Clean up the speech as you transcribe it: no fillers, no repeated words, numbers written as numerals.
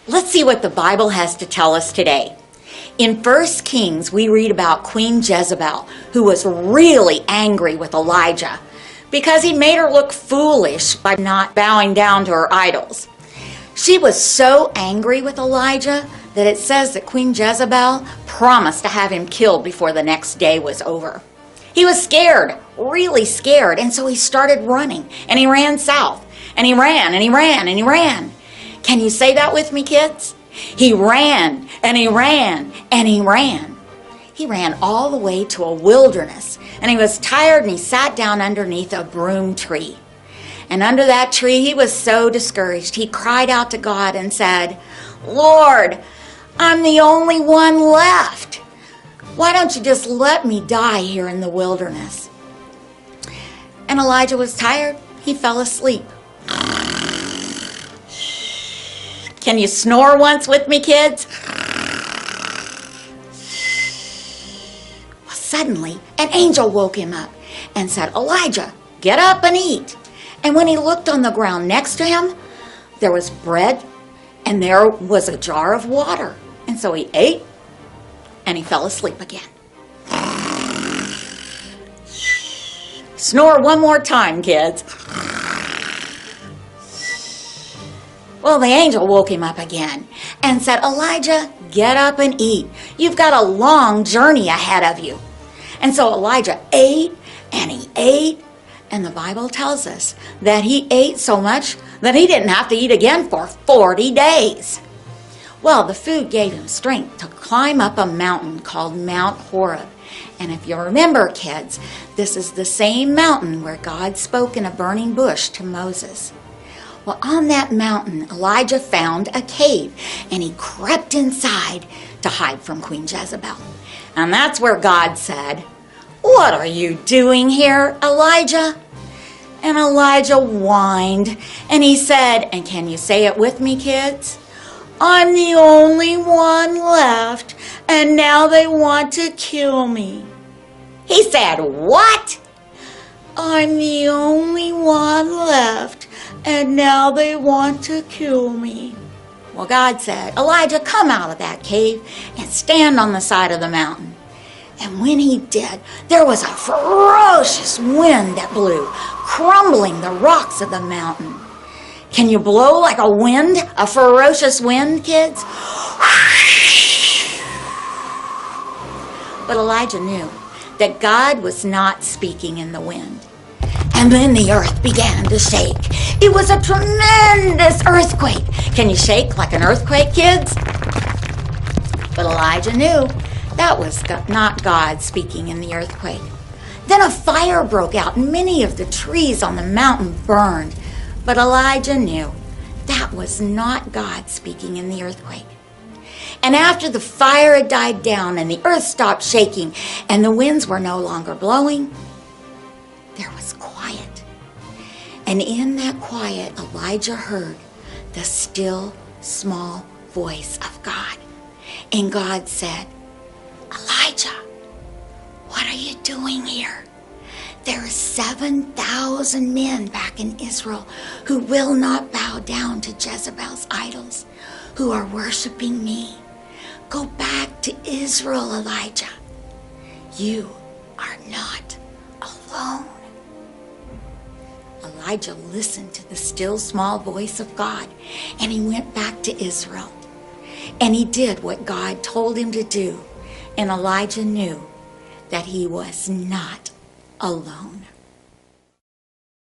Let's see what the Bible has to tell us today. In 1 Kings, we read about Queen Jezebel, who was really angry with Elijah because he made her look foolish by not bowing down to her idols. She was so angry with Elijah that it says that Queen Jezebel promised to have him killed before the next day was over. He was scared, really scared, and so he started running, and he ran south, and he ran, and he ran, and he ran. Can you say that with me, kids? He ran, and he ran, and he ran. He ran all the way to a wilderness, and he was tired, and he sat down underneath a broom tree. And under that tree, he was so discouraged, he cried out to God and said, "Lord, I'm the only one left. Why don't you just let me die here in the wilderness?" And Elijah was tired. He fell asleep. Can you snore once with me, kids? Well, suddenly, an angel woke him up and said, "Elijah, get up and eat." And when he looked on the ground next to him, there was bread and there was a jar of water. And so he ate and he fell asleep again. Snore one more time, kids. Well, the angel woke him up again and said, "Elijah, get up and eat. You've got a long journey ahead of you." And so Elijah ate and he ate. And the Bible tells us that he ate so much that he didn't have to eat again for 40 days. Well, the food gave him strength to climb up a mountain called Mount Horeb. And if you remember, kids, this is the same mountain where God spoke in a burning bush to Moses. Well, on that mountain, Elijah found a cave, and he crept inside to hide from Queen Jezebel. And that's where God said, "What are you doing here, Elijah?" And Elijah whined, and he said, and can you say it with me, kids? "I'm the only one left, and now they want to kill me." He said, "What?" "I'm the only one left, and now they want to kill me." Well, God said, "Elijah, come out of that cave and stand on the side of the mountain." And when he did, there was a ferocious wind that blew, crumbling the rocks of the mountain. Can you blow like a wind, a ferocious wind, kids? But Elijah knew that God was not speaking in the wind. And then the earth began to shake. It was a tremendous earthquake. Can you shake like an earthquake, kids? But Elijah knew that was not God speaking in the earthquake. Then a fire broke out, and many of the trees on the mountain burned. But Elijah knew that was not God speaking in the earthquake. And after the fire had died down and the earth stopped shaking and the winds were no longer blowing, there was quiet. And in that quiet, Elijah heard the still, small voice of God. And God said, "Elijah, what are you doing here? There are 7,000 men back in Israel who will not bow down to Jezebel's idols, who are worshiping me. Go back to Israel, Elijah. You are not alone." Elijah listened to the still small voice of God, and he went back to Israel. And he did what God told him to do. And Elijah knew that he was not alone.